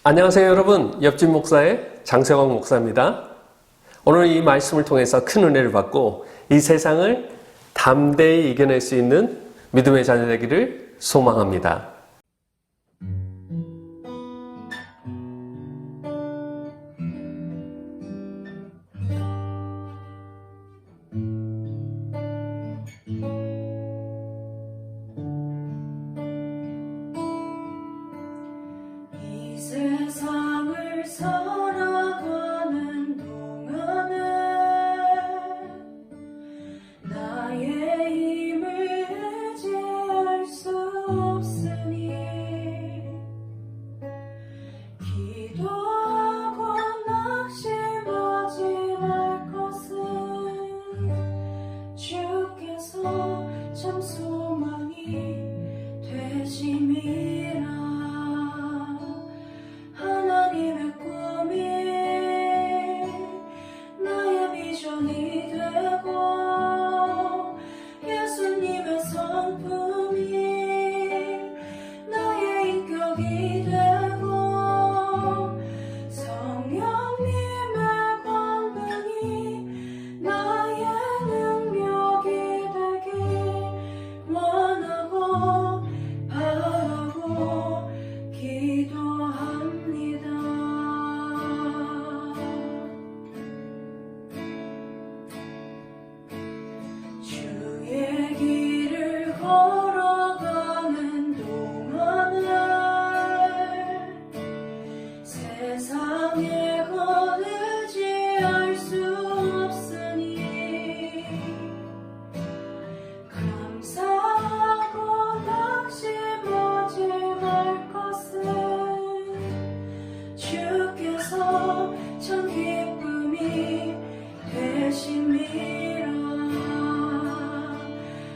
안녕하세요 여러분, 옆집 목사의 장세광 목사입니다. 오늘 이 말씀을 통해서 큰 은혜를 받고 이 세상을 담대히 이겨낼 수 있는 믿음의 자녀 되기를 소망합니다. 세상을 살아가는 동안에 나의 힘을 의지할 수 없으니 기도하고 낙심하지 말 것은 주께서 참 소망이 되심이라. 하나님의 꿈이 나의 비전이 되고 예수님의 성품이 나의 인격이 되고 성령님의 권능이 나의 능력이 되길 원하고 바라고 기도합니다. 주의 길을 걸어가는 동안에 세상에 거느지할 수 없으니 감사하고 낙심하지 말 것은 주께서 참 기쁨이 되심이라.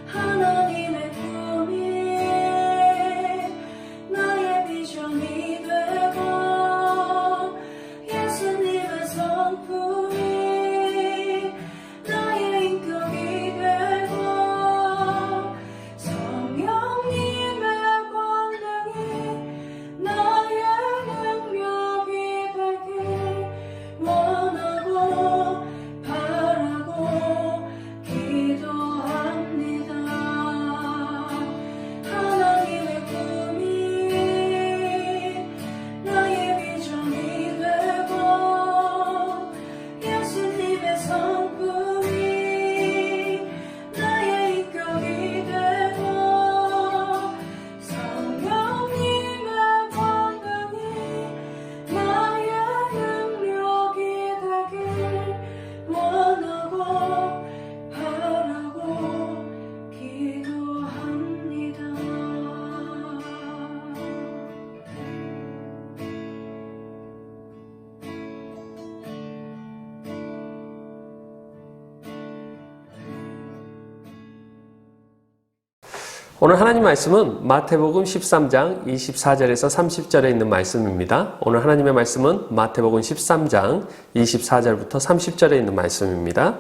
하나님의 꿈이 나의 비전이 되고 예수님의 성품이 나의 인격이 되고 성령님의 권능이 나의 능력이 되길 원하고 바라고 기도합니다. 하나님의 꿈이 나의 비전이 되고 예수님의 성품이 나의 인격이 되고 성령님의 권능이 나의 능력이 되길 원하고 바라고 기도합니다. 오늘 하나님 말씀은 마태복음 13장 24절에서 30절에 있는 말씀입니다. 오늘 하나님의 말씀은 마태복음 13장 24절부터 30절에 있는 말씀입니다.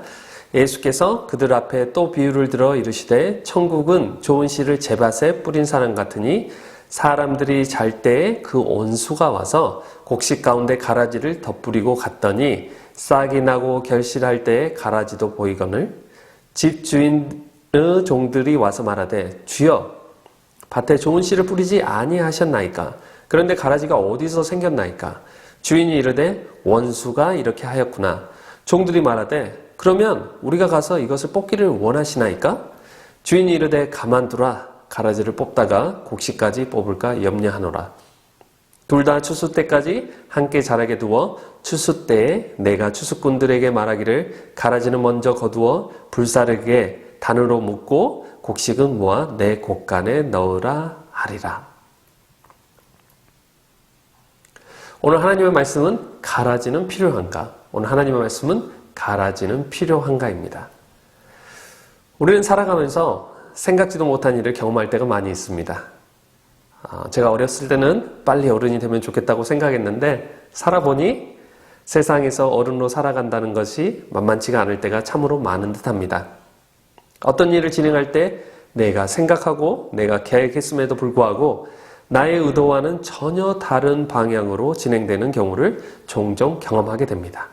예수께서 그들 앞에 또 비유를 들어 이르시되 천국은 좋은 씨를 제밭에 뿌린 사람 같으니 사람들이 잘 때에 그 온수가 와서 곡식 가운데 가라지를 덧뿌리고 갔더니 싹이 나고 결실할 때에 가라지도 보이거늘 집주인의 종들이 와서 말하되 주여 밭에 좋은 씨를 뿌리지 아니하셨나이까? 그런데 가라지가 어디서 생겼나이까? 주인이 이르되 원수가 이렇게 하였구나. 종들이 말하되 그러면 우리가 가서 이것을 뽑기를 원하시나이까? 주인이 이르되 가만두라. 가라지를 뽑다가 곡식까지 뽑을까 염려하노라. 둘 다 추수 때까지 함께 자라게 두어 추수 때에 내가 추수꾼들에게 말하기를 가라지는 먼저 거두어 불사르게 단으로 묶고 곡식은 모아 내 곡간에 넣으라 하리라. 오늘 하나님의 말씀은 가라지는 필요한가? 오늘 하나님의 말씀은 가라지는 필요한가입니다. 우리는 살아가면서 생각지도 못한 일을 경험할 때가 많이 있습니다. 제가 어렸을 때는 빨리 어른이 되면 좋겠다고 생각했는데 살아보니 세상에서 어른으로 살아간다는 것이 만만치가 않을 때가 참으로 많은 듯합니다. 어떤 일을 진행할 때 내가 생각하고 내가 계획했음에도 불구하고 나의 의도와는 전혀 다른 방향으로 진행되는 경우를 종종 경험하게 됩니다.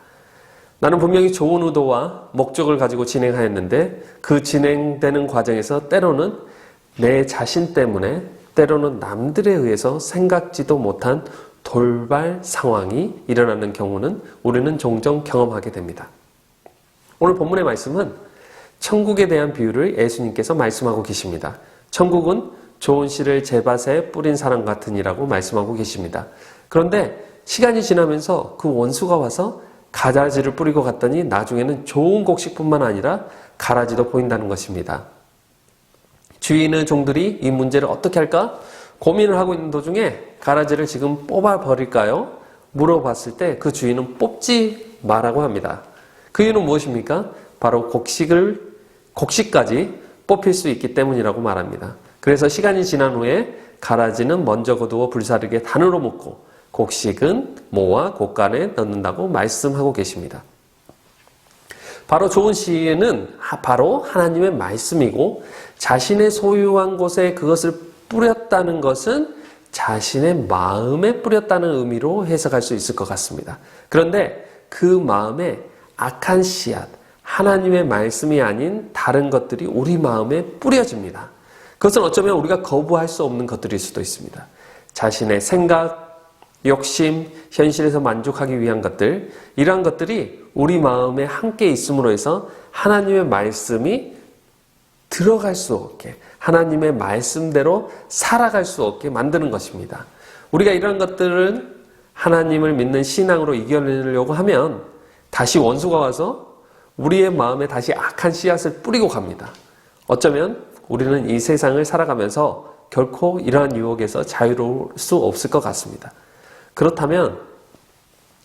나는 분명히 좋은 의도와 목적을 가지고 진행하였는데 그 진행되는 과정에서 때로는 내 자신 때문에 때로는 남들에 의해서 생각지도 못한 돌발 상황이 일어나는 경우는 우리는 종종 경험하게 됩니다. 오늘 본문의 말씀은 천국에 대한 비유를 예수님께서 말씀하고 계십니다. 천국은 좋은 씨를 제밭에 뿌린 사람 같으니라고 말씀하고 계십니다. 그런데 시간이 지나면서 그 원수가 와서 가라지를 뿌리고 갔더니 나중에는 좋은 곡식뿐만 아니라 가라지도 보인다는 것입니다. 주위에 있는 종들이 이 문제를 어떻게 할까 고민을 하고 있는 도중에 가라지를 지금 뽑아버릴까요? 물어봤을 때 그 주인은 뽑지 마라고 합니다. 그 이유는 무엇입니까? 바로 곡식까지 뽑힐 수 있기 때문이라고 말합니다. 그래서 시간이 지난 후에 가라지는 먼저 거두어 불사르게 단으로 묶고 곡식은 모아 곡간에 넣는다고 말씀하고 계십니다. 바로 좋은 씨는 바로 하나님의 말씀이고 자신의 소유한 곳에 그것을 뿌렸다는 것은 자신의 마음에 뿌렸다는 의미로 해석할 수 있을 것 같습니다. 그런데 그 마음에 악한 씨앗, 하나님의 말씀이 아닌 다른 것들이 우리 마음에 뿌려집니다. 그것은 어쩌면 우리가 거부할 수 없는 것들일 수도 있습니다. 자신의 생각, 욕심, 현실에서 만족하기 위한 것들, 이러한 것들이 우리 마음에 함께 있음으로 해서 하나님의 말씀이 들어갈 수 없게, 하나님의 말씀대로 살아갈 수 없게 만드는 것입니다. 우리가 이러한 것들은 하나님을 믿는 신앙으로 이겨내려고 하면 다시 원수가 와서 우리의 마음에 다시 악한 씨앗을 뿌리고 갑니다. 어쩌면 우리는 이 세상을 살아가면서 결코 이러한 유혹에서 자유로울 수 없을 것 같습니다. 그렇다면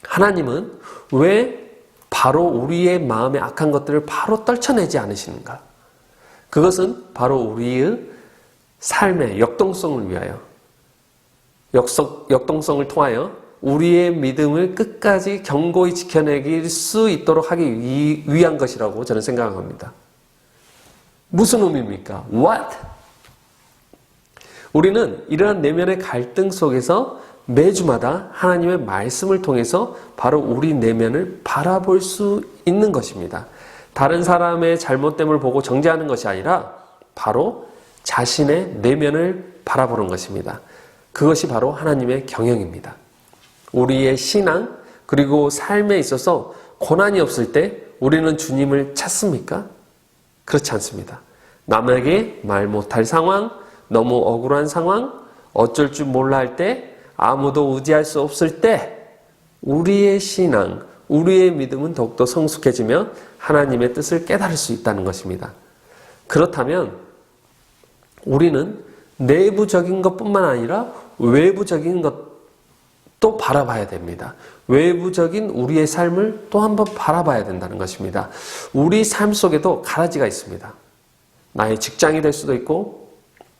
하나님은 왜 바로 우리의 마음에 악한 것들을 바로 떨쳐내지 않으시는가? 그것은 바로 우리의 삶의 역동성을 위하여, 역동성을 통하여 우리의 믿음을 끝까지 견고히 지켜내길 수 있도록 하기 위한 것이라고 저는 생각합니다. 무슨 의미입니까? What? 우리는 이러한 내면의 갈등 속에서 매주마다 하나님의 말씀을 통해서 바로 우리 내면을 바라볼 수 있는 것입니다. 다른 사람의 잘못됨을 보고 정죄하는 것이 아니라 바로 자신의 내면을 바라보는 것입니다. 그것이 바로 하나님의 경영입니다. 우리의 신앙 그리고 삶에 있어서 고난이 없을 때 우리는 주님을 찾습니까? 그렇지 않습니다. 남에게 말 못할 상황, 너무 억울한 상황, 어쩔 줄 몰라 할 때, 아무도 의지할 수 없을 때 우리의 신앙, 우리의 믿음은 더욱더 성숙해지며 하나님의 뜻을 깨달을 수 있다는 것입니다. 그렇다면 우리는 내부적인 것뿐만 아니라 외부적인 것도 바라봐야 됩니다. 외부적인 우리의 삶을 또 한번 바라봐야 된다는 것입니다. 우리 삶 속에도 가라지가 있습니다. 나의 직장이 될 수도 있고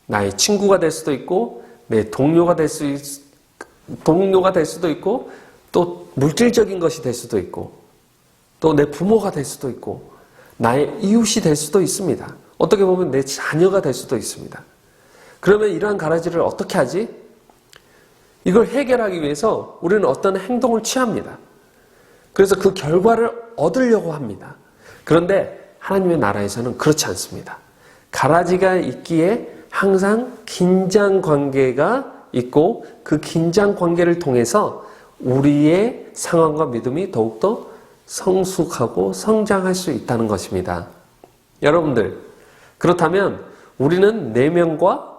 나의 친구가 될 수도 있고 내 동료가 될 수도 있고 또 물질적인 것이 될 수도 있고 또 내 부모가 될 수도 있고 나의 이웃이 될 수도 있습니다. 어떻게 보면 내 자녀가 될 수도 있습니다. 그러면 이러한 가라지를 어떻게 하지? 이걸 해결하기 위해서 우리는 어떤 행동을 취합니다. 그래서 그 결과를 얻으려고 합니다. 그런데 하나님의 나라에서는 그렇지 않습니다. 가라지가 있기에 항상 긴장 관계가 있고 그 긴장 관계를 통해서 우리의 상황과 믿음이 더욱더 성숙하고 성장할 수 있다는 것입니다. 여러분들, 그렇다면 우리는 내면과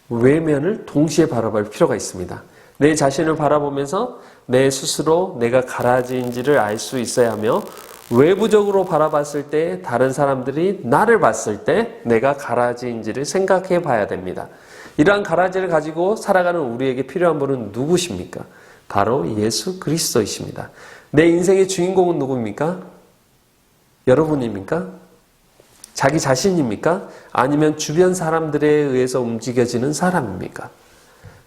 외면을 동시에 바라볼 필요가 있습니다. 내 자신을 바라보면서 내 스스로 내가 가라지인지를 알 수 있어야 하며 외부적으로 바라봤을 때 다른 사람들이 나를 봤을 때 내가 가라지인지를 생각해 봐야 됩니다. 이러한 가라지를 가지고 살아가는 우리에게 필요한 분은 누구십니까? 바로 예수 그리스도이십니다. 내 인생의 주인공은 누구입니까? 여러분입니까? 자기 자신입니까? 아니면 주변 사람들에 의해서 움직여지는 사람입니까?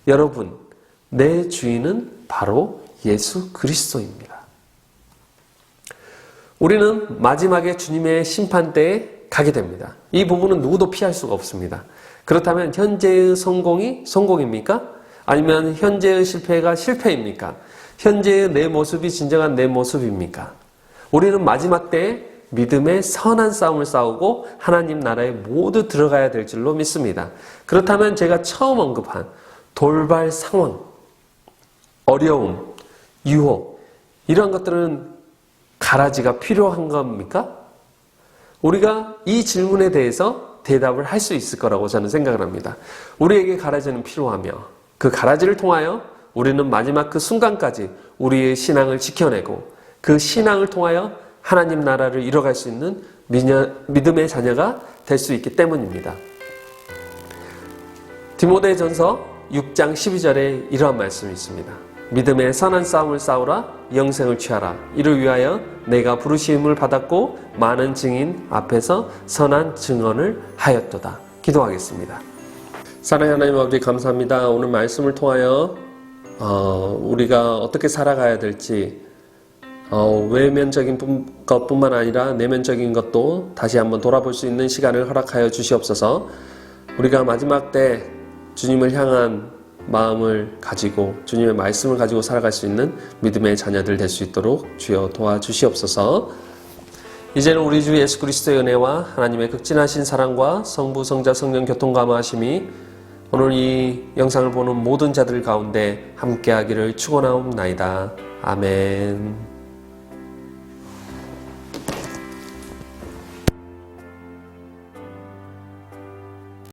여러분, 내 주인은 바로 예수 그리스도입니다. 우리는 마지막에 주님의 심판대에 가게 됩니다. 이 부분은 누구도 피할 수가 없습니다. 그렇다면 현재의 성공이 성공입니까? 아니면 현재의 실패가 실패입니까? 현재의 내 모습이 진정한 내 모습입니까? 우리는 마지막 때에 믿음의 선한 싸움을 싸우고 하나님 나라에 모두 들어가야 될 줄로 믿습니다. 그렇다면 제가 처음 언급한 돌발 상황, 어려움, 유혹 이런 것들은 가라지가 필요한 겁니까? 우리가 이 질문에 대해서 대답을 할 수 있을 거라고 저는 생각을 합니다. 우리에게 가라지는 필요하며 그 가라지를 통하여 우리는 마지막 그 순간까지 우리의 신앙을 지켜내고 그 신앙을 통하여 하나님 나라를 이뤄갈 수 있는 믿음의 자녀가 될 수 있기 때문입니다. 디모데전서 6장 12절에 이러한 말씀이 있습니다. 믿음의 선한 싸움을 싸우라 영생을 취하라 이를 위하여 내가 부르심을 받았고 많은 증인 앞에서 선한 증언을 하였도다. 기도하겠습니다. 사랑하는 하나님 아버지 감사합니다. 오늘 말씀을 통하여 우리가 어떻게 살아가야 될지 외면적인 것뿐만 아니라 내면적인 것도 다시 한번 돌아볼 수 있는 시간을 허락하여 주시옵소서. 우리가 마지막 때 주님을 향한 마음을 가지고 주님의 말씀을 가지고 살아갈 수 있는 믿음의 자녀들 될 수 있도록 주여 도와주시옵소서. 이제는 우리 주 예수 그리스도의 은혜와 하나님의 극진하신 사랑과 성부 성자 성령 교통감화하심이 오늘 이 영상을 보는 모든 자들 가운데 함께하기를 축원하옵나이다. 아멘.